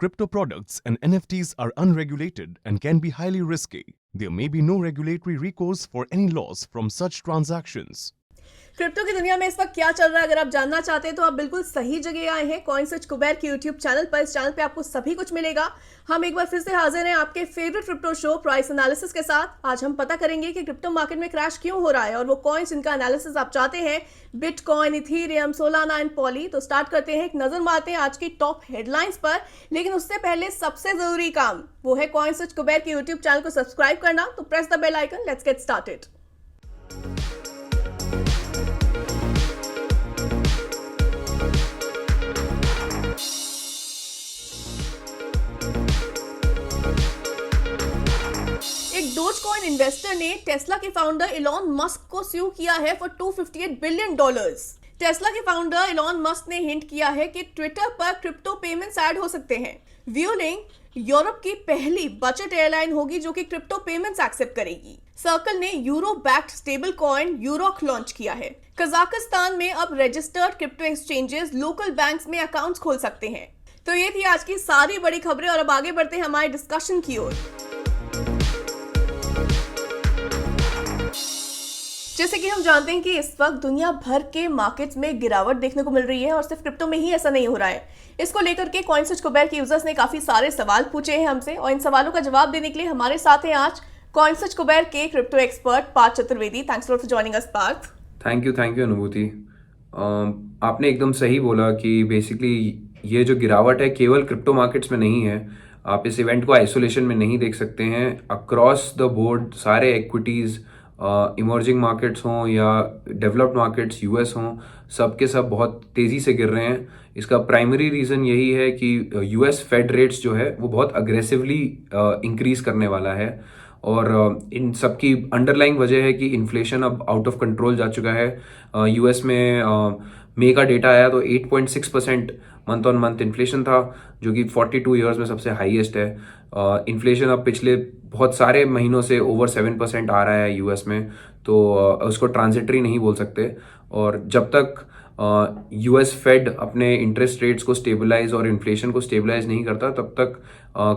Crypto products and NFTs are unregulated and can be highly risky. There may be no regulatory recourse for any loss from such transactions. Crypto की दुनिया में इस वक्त क्या चल रहा है अगर आप जानना चाहते हैं तो आप बिल्कुल सही जगह आए हैं। कॉइनसर्च कुबेर के यूट्यूब चैनल पर, इस चैनल पे आपको सभी कुछ मिलेगा। हम एक बार फिर से हाजिर हैं आपके favourite crypto show price analysis के साथ। आज हम पता करेंगे कि क्रिप्टो मार्केट में क्रैश क्यों हो रहा है और वो कॉइन्स जिनका एनालिसिस आप चाहते हैं, bitcoin, Ethereum, Solana and poly. तो स्टार्ट करते हैं, एक नजर मारते हैं आज की टॉप हेडलाइंस पर। लेकिन उससे पहले सबसे जरूरी काम वो है कॉइनसर्च कुबेर के यूट्यूब चैनल को सब्सक्राइब करना। तो press the bell icon, let's get started. Dogecoin investor ने टेस्ला के फाउंडर इलॉन मस्क को स्यू किया है फॉर $258 बिलियन। टेस्ला के फाउंडर इलॉन मस्क ने हिंट किया है कि ट्विटर पर क्रिप्टो पेमेंट्स ऐड हो सकते हैं। व्यूलिंग यूरोप की पहली बजट एयरलाइन होगी जो कि क्रिप्टो पेमेंट्स एक्सेप्ट करेगी। सर्कल ने euro backed stable coin EURC launch किया है। कजाकिस्तान में अब registered crypto exchanges local banks में अकाउंट्स खोल सकते हैं। तो ये थी आज की सारी बड़ी खबरें और अब आगे बढ़ते हैं हमारे डिस्कशन की ओर। जैसे कि हम जानते हैं कि इस वक्त दुनिया भर के मार्केट्स में गिरावट देखने को मिल रही है और सिर्फ क्रिप्टो में ही ऐसा नहीं हो रहा है। इसको लेकर के कॉइनसर्च कुबेर के यूजर्स ने काफी सारे सवाल पूछे हैं हमसे और इन सवालों का जवाब देने के लिए हमारे साथ हैं आज कॉइनसर्च कुबेर के crypto expert Parth Chaturvedi. Thanks for joining us Parth. Thank you Anubhuti. आपने एकदम सही बोला कि बेसिकली ये जो गिरावट है केवल क्रिप्टो मार्केट्स में नहीं है। आप इस इवेंट को आइसोलेशन में नहीं देख सकते हैं। अक्रॉस द बोर्ड सारे एक्विटीज़, इमर्जिंग मार्केट्स हों या डेवलप्ड मार्केट्स यूएस हों, सब के सब बहुत तेज़ी से गिर रहे हैं। इसका प्राइमरी रीज़न यही है कि यूएस फेड रेट्स जो है वो बहुत अग्रेसिवली इंक्रीज करने वाला है और इन सब की अंडरलाइंग वजह है कि इन्फ्लेशन अब आउट ऑफ कंट्रोल जा चुका है। यूएस में मई का डेटा आया तो 8.6% मंथ ऑन मंथ इन्फ्लेशन था, जो कि 42 ईयर्स में सबसे हाईएस्ट है। इन्फ्लेशन अब पिछले बहुत सारे महीनों से ओवर 7% आ रहा है यूएस में, तो उसको ट्रांजिटरी नहीं बोल सकते। और जब तक यूएस फेड अपने इंटरेस्ट रेट्स को स्टेबलाइज और इन्फ्लेशन को स्टेबलाइज नहीं करता, तब तक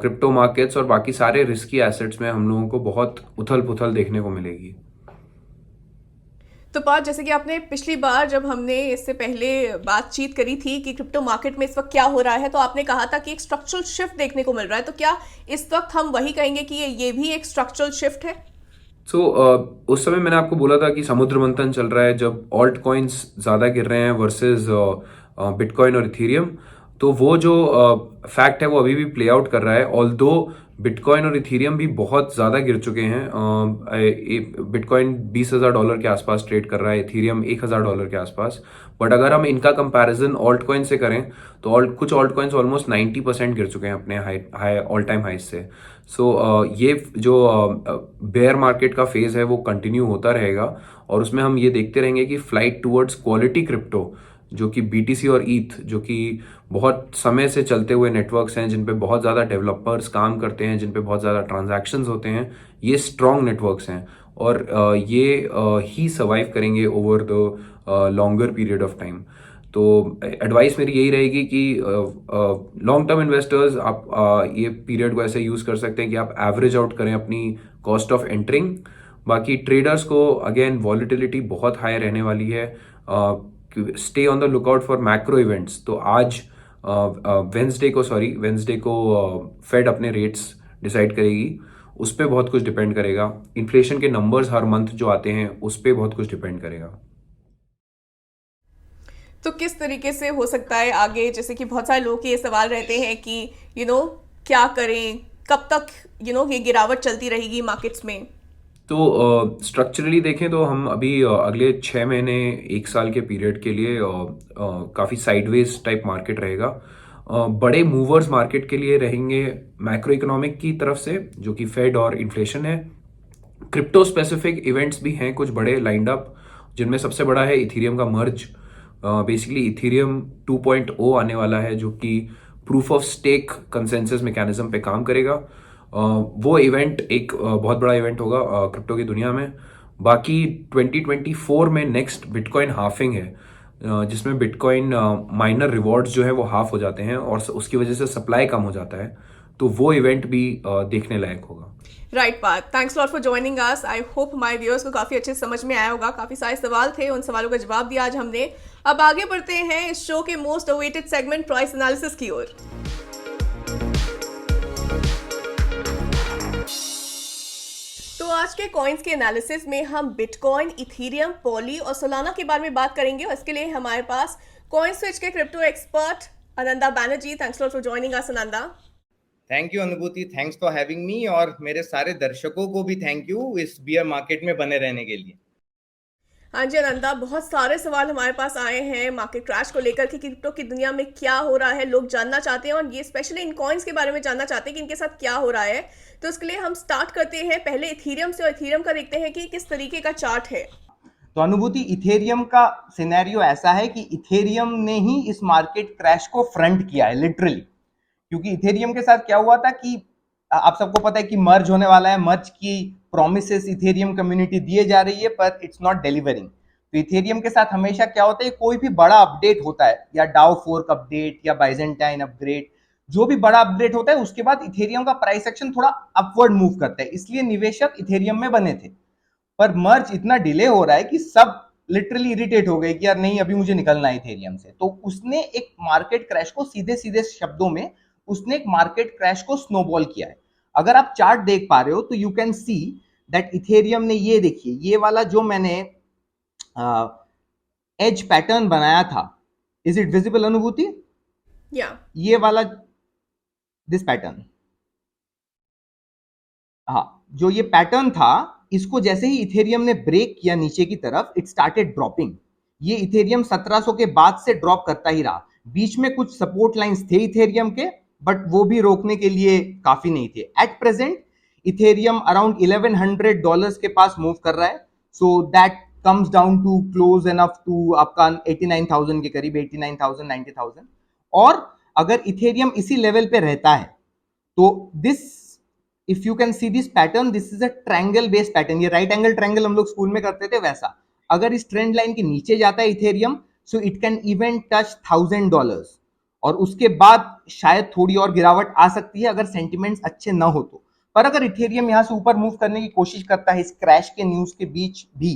क्रिप्टो मार्केट्स और बाकी सारे रिस्की एसेट्स में हम लोगों को बहुत उथल पुथल देखने को मिलेगी। तो पार्थ, जैसे कि आपने पिछली बार जब हमने इससे पहले बातचीत करी थी कि क्रिप्टो मार्केट में इस वक्त क्या हो रहा है, तो आपने कहा था कि एक स्ट्रक्चरल शिफ्ट देखने को मिल रहा है। तो क्या इस वक्त हम वही कहेंगे कि ये भी एक स्ट्रक्चरल शिफ्ट है? उस समय मैंने आपको बोला था कि समुद्र मंथन चल रहा है जब ऑल्ट कॉइन्स ज़्यादा गिर रहे हैं वर्सेस बिटकॉइन और इथीरियम। तो वो जो फैक्ट है वो अभी भी प्ले आउट कर रहा है। ऑल्दो बिटकॉइन और इथीरियम भी बहुत ज़्यादा गिर चुके हैं। बिटकॉइन $20,000 के आसपास ट्रेड कर रहा है, इथीरियम $1,000 के आसपास। बट अगर हम इनका कंपैरिजन ऑल्ट कॉइन से करें तो कुछ ऑल्ट कॉइन्स ऑलमोस्ट 90% गिर चुके हैं अपने हाई ऑल टाइम हाई से। ये जो बेयर मार्केट का फेज है वो कंटिन्यू होता रहेगा और उसमें हम ये देखते रहेंगे कि फ्लाइट टूवर्ड्स क्वालिटी क्रिप्टो, जो कि बीटीसी और ईथ, जो कि बहुत समय से चलते हुए नेटवर्क्स हैं, जिन पे बहुत ज़्यादा डेवलपर्स काम करते हैं, जिन पे बहुत ज़्यादा ट्रांजैक्शंस होते हैं, ये स्ट्रॉन्ग नेटवर्क्स हैं और ये ही सर्वाइव करेंगे over the longer period of time. तो एडवाइस मेरी यही रहेगी कि लॉन्ग टर्म इन्वेस्टर्स आप ये पीरियड को ऐसे यूज़ कर सकते हैं कि आप एवरेज आउट करें अपनी कॉस्ट ऑफ एंटरिंग। बाकी ट्रेडर्स को अगेन वॉलिटिलिटी बहुत हाई रहने वाली है। Stay on the lookout for macro events. तो आज वेंसडे को फेड अपने रेट्स डिसाइड करेगी, उस पर बहुत कुछ डिपेंड करेगा। इन्फ्लेशन के नंबर्स हर मंथ जो आते हैं उस पर बहुत कुछ डिपेंड करेगा। तो किस तरीके से हो सकता है आगे, जैसे कि बहुत सारे लोगों के ये सवाल रहते हैं कि क्या करें, कब तक ये गिरावट चलती रहेगी मार्केट्स में? तो स्ट्रक्चरली देखें तो हम अभी अगले 6 महीने 1 साल के पीरियड के लिए काफ़ी साइडवेज टाइप मार्केट रहेगा। बड़े मूवर्स मार्केट के लिए रहेंगे मैक्रो इकोनॉमिक की तरफ से, जो कि फेड और इन्फ्लेशन है। क्रिप्टो स्पेसिफिक इवेंट्स भी हैं कुछ बड़े लाइंड अप, जिनमें सबसे बड़ा है इथीरियम का मर्ज। बेसिकली इथीरियम 2.0 आने वाला है, जो कि proof of stake consensus mechanism पे काम करेगा। वो इवेंट एक बहुत बड़ा इवेंट होगा क्रिप्टो की दुनिया में। बाकी 2024 में नेक्स्ट बिटकॉइन हाफिंग है। जिसमें बिटकॉइन माइनर रिवॉर्ड्स जो है वो हाफ हो जाते हैं और उसकी वजह से सप्लाई कम हो जाता है, तो वो इवेंट भी देखने लायक होगा। राइट बात। Thanks lot for joining us. I hope हमारे व्यूअर्स को काफ़ी अच्छे समझ में आया होगा। काफ़ी सारे सवाल थे, उन सवालों का जवाब दिया आज हमने। अब आगे बढ़ते हैं इस शो के most awaited segment price analysis की ओर। तो आज के कॉइन्स के एनालिसिस में हम बिटकॉइन, इथेरियम, पॉली और सोलाना के बारे में बात करेंगे और इसके लिए हमारे पास कॉइन स्विच के crypto expert Ananda Banerjee. Thanks lot for joining us Ananda. Thank you अनुभूति, थैंक्स फॉर हैविंग मी, और मेरे सारे दर्शकों को भी थैंक यू इस बियर मार्केट में बने रहने के लिए। हाँ जी अनंदा, बहुत सारे सवाल हमारे पास आए हैं मार्केट क्रैश को लेकर कि क्रिप्टो की दुनिया में क्या हो रहा है, लोग जानना चाहते हैं और ये स्पेशली इन कॉइन्स के बारे में जानना चाहते हैं कि इनके साथ क्या हो रहा है। तो इसके लिए हम स्टार्ट करते हैं पहले इथेरियम से और इथेरियम का देखते हैं कि किस तरीके का चार्ट है। तो अनुभूति, इथेरियम का सिनेरियो ऐसा है कि इथेरियम ने ही इस मार्केट क्रैश को फ्रंट किया है लिटरली, क्योंकि इथेरियम के साथ क्या हुआ था कि आप सबको पता है कि मर्ज होने वाला है, मर्ज की प्रोमिसेस इथेरियम कम्युनिटी दिए जा रही है पर इट्स नॉट डिलीवरिंग। तो इथेरियम के साथ हमेशा क्या होता है, कोई भी बड़ा अपडेट होता है या डाउ फोर्क अपडेट या बाइजेंटाइन अपग्रेड, जो भी बड़ा अपडेट होता है उसके बाद इथेरियम का प्राइस एक्शन थोड़ा अपवर्ड मूव करता है, इसलिए निवेशक इथेरियम में बने थे। पर मर्ज इतना डिले हो रहा है कि सब लिटरली इरिटेट हो गए कि यार नहीं, अभी मुझे निकलना है इथेरियम से। तो उसने एक मार्केट क्रैश को, सीधे सीधे शब्दों में उसने एक मार्केट क्रैश को स्नोबॉल किया है। अगर आप चार्ट देख पा रहे हो तो you can see that Ethereum ने, ये देखिए, ये वाला जो मैंने एज पैटर्न बनाया था, इज इट विजिबल अनुभूति? ये वाला दिस पैटर्न, हाँ, जो ये पैटर्न था, इसको जैसे ही इथेरियम ने ब्रेक किया नीचे की तरफ, इट स्टार्टेड ड्रॉपिंग। ये इथेरियम 1700 के बाद से ड्रॉप करता ही रहा। बीच में कुछ सपोर्ट लाइंस थे इथेरियम के, बट वो भी रोकने के लिए काफी नहीं थे। एट प्रेजेंट इथेरियम अराउंड $1100 के पास मूव कर रहा है, so that comes down to close enough to आपका 89,000 के करीब, 89,000 90,000। और अगर इथेरियम इसी लेवल पे रहता है तो this, if you can see this pattern, this is a triangle based pattern. ये राइट एंगल ट्रायंगल हम लोग स्कूल में करते थे वैसा। अगर इस ट्रेंड लाइन के नीचे जाता है Ethereum, so it can even touch $1,000 और उसके बाद शायद थोड़ी और गिरावट आ सकती है अगर सेंटिमेंट्स अच्छे ना हो तो। पर अगर इथेरियम यहां से ऊपर मूव करने की कोशिश करता है इस क्रैश के न्यूज के बीच भी,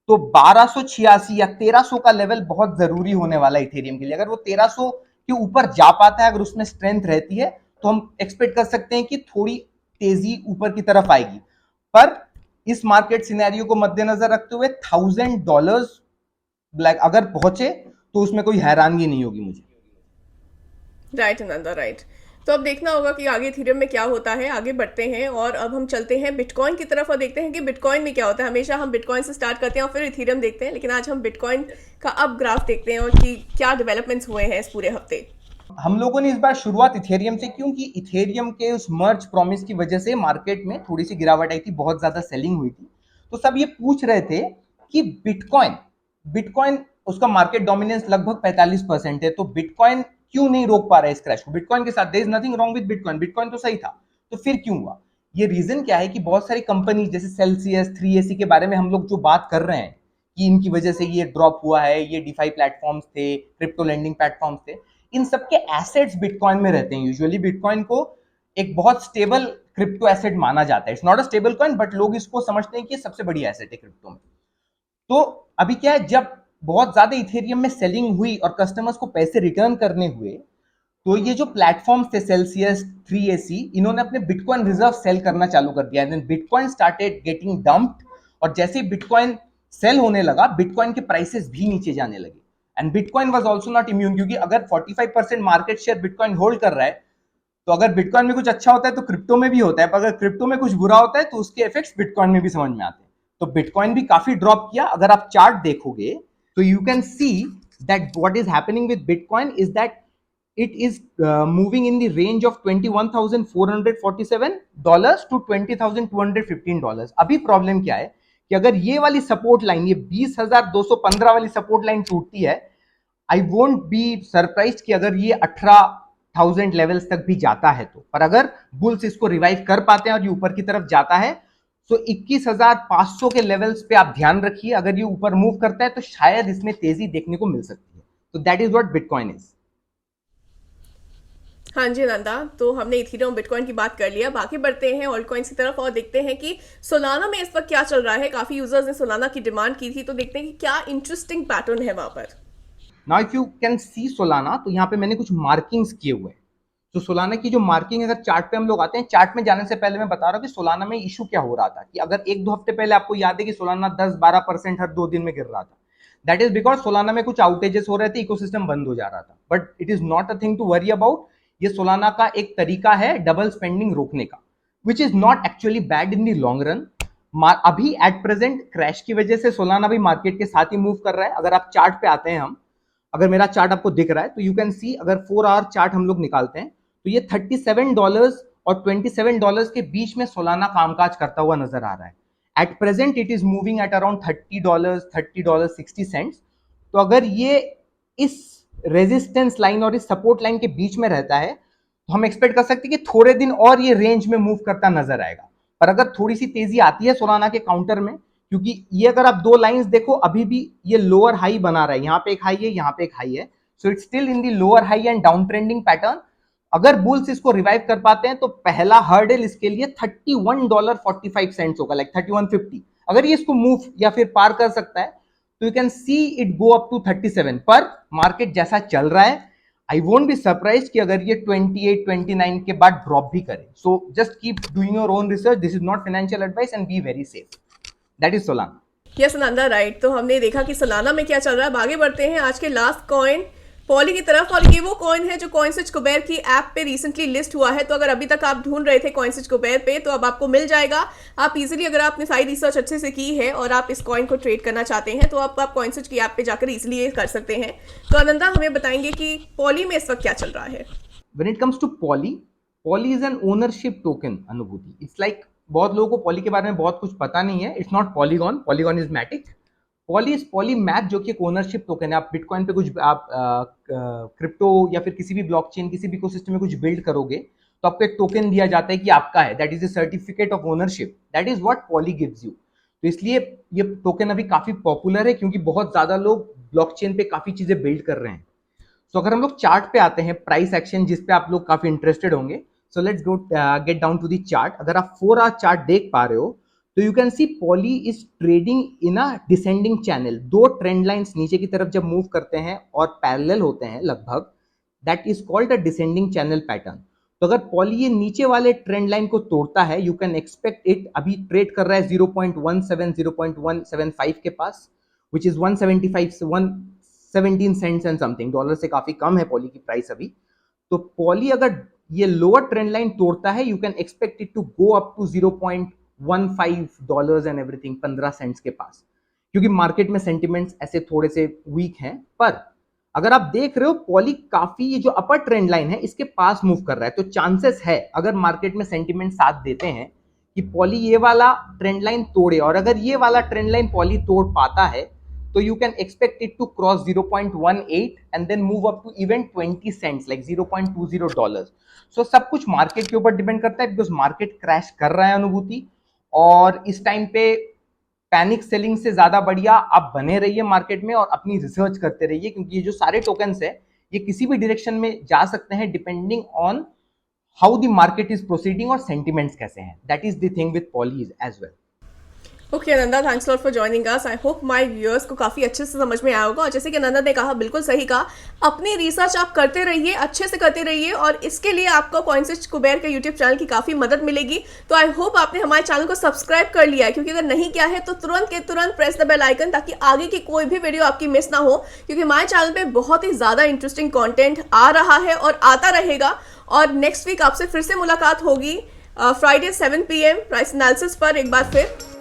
तो 1286 या 1300 का लेवल बहुत जरूरी होने वाला है इथेरियम के लिए। अगर वो 1300 के ऊपर जा पाता है, अगर उसमें स्ट्रेंथ रहती है, तो हम एक्सपेक्ट कर सकते हैं कि थोड़ी तेजी ऊपर की तरफ आएगी। पर इस मार्केट सिनेरियो को मद्देनजर रखते हुए $1,000 ब्लैक अगर पहुंचे तो उसमें कोई हैरानगी नहीं होगी मुझे। Right Ananda, right. तो अब देखना होगा कि आगे इथेरियम में क्या होता है। आगे बढ़ते हैं और अब हम चलते हैं बिटकॉइन की तरफ और देखते हैं कि बिटकॉइन में क्या होता है। हमेशा हम बिटकॉइन से स्टार्ट करते हैं और फिर इथेरियम देखते हैं, लेकिन आज हम बिटकॉइन का अब ग्राफ देखते हैं और कि क्या डेवलपमेंट्स हुए हैं इस पूरे हफ्ते। हम लोगों ने इस बार शुरुआत इथेरियम से, क्योंकि इथेरियम के उस मर्ज प्रॉमिस की वजह से मार्केट में थोड़ी सी गिरावट आई थी, बहुत ज्यादा सेलिंग हुई थी। तो सब ये पूछ रहे थे कि बिटकॉइन उसका मार्केट डोमिनेंस लगभग 45% है, तो बिटकॉइन क्यों नहीं रोक पा रहा है इस क्रैश को। बिटकॉइन के साथ there is nothing wrong with bitcoin, bitcoin तो सही था, तो फिर क्यों हुआ? ये रीजन क्या है कि बहुत सारी कंपनी जैसे सेल्सियस, 3AC के बारे में हम लोग जो बात कर रहे हैं कि इनकी वजह से ये ड्रॉप हुआ है, ये डिफाई प्लेटफॉर्म्स थे, क्रिप्टो लेंडिंग प्लेटफॉर्म्स थे, इन सबके एसेट्स बिटकॉइन में रहते हैं। यूजुअली बिटकॉइन को एक बहुत स्टेबल क्रिप्टो एसेट माना जाता है। It's not a stable coin, but लोग इसको समझते हैं कि सबसे बड़ी एसेट है क्रिप्टो में। तो अभी क्या है, जब बहुत ज्यादा इथेरियम में सेलिंग हुई और कस्टमर्स को पैसे रिटर्न करने हुए, तो ये जो प्लेटफॉर्म्स थे सेल्सियस, 3AC, इन्होंने अपने बिटकॉइन रिजर्व सेल करना चालू कर दिया। Then bitcoin started getting dumped, और जैसे ही बिटकॉइन सेल होने लगा, बिटकॉइन के प्राइसेस भी नीचे जाने लगे। And bitcoin was also not immune, क्योंकि अगर 45% मार्केट शेयर बिटकॉइन होल्ड कर रहा है, तो अगर बिटकॉइन में कुछ अच्छा होता है तो क्रिप्टो में भी होता है, पर अगर क्रिप्टो में कुछ बुरा होता है तो उसके इफेक्ट्स बिटकॉइन में भी समझ में आते हैं। तो बिटकॉइन भी काफी ड्रॉप किया। अगर आप चार्ट देखोगे तो you can see that what is happening with bitcoin is that it is moving in the range of $21,447 to $20,215। अभी प्रॉब्लम क्या है कि अगर ये वाली सपोर्ट लाइन, ये 20,215 वाली सपोर्ट लाइन टूटती है, आई वोंट बी सरप्राइज कि अगर ये 18,000 लेवल्स तक भी जाता है तो। पर अगर बुल्स इसको रिवाइव कर पाते हैं और ये ऊपर की तरफ जाता है, सो 21,500 के लेवल्स पे आप ध्यान रखिए, अगर ये ऊपर मूव करता है तो शायद इसमें तेजी देखने को मिल सकती है। तो that is what bitcoin is. हाँ जी नंदा, तो हमने इथेरियम बिटकॉइन की बात कर लिया, बाकी बढ़ते हैं ऑल्ट कॉइन्स की तरफ और देखते हैं कि सोलाना में इस वक्त क्या चल रहा है। काफी यूजर्स ने सोलाना की डिमांड की थी, तो देखते हैं कि क्या इंटरेस्टिंग पैटर्न है वहां पर। Now if you can C Solana, तो यहाँ पे मैंने कुछ मार्किंग्स किए हुए हैं। तो सोलाना की जो मार्किंग, अगर चार्ट पे हम लोग आते हैं, चार्ट में जाने से पहले मैं बता रहा हूँ कि सोलाना में इशू क्या हो रहा था। कि अगर 1-2 हफ्ते पहले आपको याद है कि सोलाना 10-12% हर 2 दिन में गिर रहा था, दैट इज बिकॉज सोलाना में कुछ आउटेजेस हो रहे थे, इकोसिस्टम बंद हो जा रहा था। But it is not a thing to worry about. ये सोलाना का एक तरीका है डबल स्पेंडिंग रोकने का, which is not actually bad in the long run. अभी एट प्रेजेंट क्रैश की वजह से सोलाना भी मार्केट के साथ ही मूव कर रहा है। अगर आप चार्ट पे आते हैं, हम अगर मेरा चार्ट आपको दिख रहा है तो यू कैन सी, अगर 4 आवर चार्ट हम लोग निकालते हैं तो ये $37 और $27 के बीच में सोलाना कामकाज करता हुआ नजर आ रहा है। At present it is moving at around $30.60। तो अगर ये इस रेजिस्टेंस लाइन और इस सपोर्ट लाइन के बीच में रहता है तो हम एक्सपेक्ट कर सकते हैं कि थोड़े दिन और ये रेंज में मूव करता नजर आएगा। पर अगर थोड़ी सी तेजी आती है सोलाना के काउंटर में, क्योंकि ये अगर आप 2 लाइंस देखो, अभी भी ये लोअर हाई बना रहा है, यहाँ पे एक हाई है, यहाँ पे एक हाई है। So it's still in the lower high and down trending pattern. अगर बुल्स इसको रिवाइव कर पाते हैं तो पहला हर्डल इसके लिए $31.45 होगा, लाइक 31.50। अगर ये इसको मूव या फिर पार कर सकता है तो you can see it go up to 37। पर मार्केट जैसा चल रहा है, आई वोंट बी सरप्राइज कि अगर ये 28-29 के बाद ड्रॉप भी करे। So just keep doing your own research, this is not financial advice and be very safe. That is Solana. Yes Nanda, right. तो हमने देखा कि सोलाना में क्या चल रहा है। आगे बढ़ते हैं आज के लास्ट कॉइन पॉली की तरफ, और ये वो कॉइन है जो कॉइनस्विच कुबेर की ऐप पे रिसेंटली लिस्ट हुआ है। तो अगर अभी तक आप ढूंढ रहे थे कॉइनस्विच कुबेर पे, तो अब आपको मिल जाएगा। आप इजीली, अगर आपने सारी रिसर्च अच्छे से की है और आप इस कॉइन को ट्रेड करना चाहते हैं, तो आप कॉइनस्विच की ऐप पे जाकर इजीली ये कर सकते हैं। तो अनंदा हमें बताएंगे कि पॉली में इस वक्त क्या चल रहा है। When it comes to Poly is an ownership token, अनुभूति। It's like, बहुत लोगों को पॉली के बारे में बहुत कुछ पता नहीं है। It's not Polygon, Polygon is Matic. Poly is Polymath, जो कि एक ओनरशिप टोकन है। आप बिटकॉइन पे कुछ, आप क्रिप्टो या फिर किसी भी ब्लॉकचेन, किसी भी इकोसिस्टम में कुछ बिल्ड करोगे तो आपको एक टोकन दिया जाता है कि आपका है। That is a certificate of ownership. That is what poly gives you. तो इसलिए ये टोकन अभी काफी पॉपुलर है, क्योंकि बहुत ज्यादा लोग ब्लॉकचेन पे काफी चीजें बिल्ड कर रहे हैं। तो अगर हम लोग चार्ट पे आते हैं, प्राइस एक्शन, जिस पे आप लोग काफी इंटरेस्टेड होंगे, so let's go get down to the chart. अगर आप 4 आवर चार्ट देख पा रहे हो तो you can C poly is trading in a descending channel. 2 trend lines नीचे की तरफ जब मूव करते हैं और पैरेलल होते हैं लगभग, that is called a descending channel pattern. तो अगर पॉली ये नीचे वाले ट्रेंड लाइन को तोड़ता है, यू कैन एक्सपेक्ट इट, अभी ट्रेड कर रहा है 0.17 0.175 के पास, which is 117 cents and something dollar से काफी कम है पॉली की प्राइस अभी। तो पॉली अगर ये लोअर ट्रेंड लाइन तोड़ता है, you can expect it to go up to $0.15 and everything, 15 cents के पास, क्योंकि मार्केट में सेंटिमेंट्स ऐसे थोड़े से वीक हैं। पर अगर आप देख रहे हो पॉली काफी, ये जो अपर ट्रेंड लाइन है इसके पास मूव कर रहा है। तो चांसेस है, अगर मार्केट में सेंटिमेंट साथ देते हैं, कि पॉली ये वाला ट्रेंड लाइन तोड़े, और अगर ये वाला ट्रेंड लाइन पॉली तोड़ पाता है तो you can expect it to cross 0.18 and then move up to even 20 cents, like $0.20. So सब कुछ मार्केट के ऊपर डिपेंड करता है, बिकॉज मार्केट क्रैश कर रहा है अनुभूति। और इस टाइम पे पैनिक सेलिंग से ज्यादा बढ़िया आप बने रहिए मार्केट में और अपनी रिसर्च करते रहिए, क्योंकि ये जो सारे टोकन्स है ये किसी भी डायरेक्शन में जा सकते हैं, depending on how the market is proceeding और सेंटिमेंट्स कैसे हैं। That is the thing with Poly as well. Okay Ananda, thanks lot for joining us. I hope my viewers को काफ़ी अच्छे से समझ में आया होगा। और जैसे कि अनंदा ने कहा, बिल्कुल सही कहा, अपनी रिसर्च आप करते रहिए, अच्छे से करते रहिए, और इसके लिए आपको कॉइनस्विच कुबेर के यूट्यूब चैनल की काफ़ी मदद मिलेगी। तो आई होप आपने हमारे चैनल को सब्सक्राइब कर लिया है, क्योंकि अगर नहीं किया है तो तुरंत के तुरंत प्रेस द बेल आइकन, ताकि आगे की कोई भी वीडियो आपकी मिस ना हो, क्योंकि हमारे चैनल पर बहुत ही ज़्यादा इंटरेस्टिंग कॉन्टेंट आ रहा है और आता रहेगा। और नेक्स्ट वीक आपसे फिर से मुलाकात होगी फ्राइडे 7 PM प्राइस एनालिसिस पर एक बार फिर।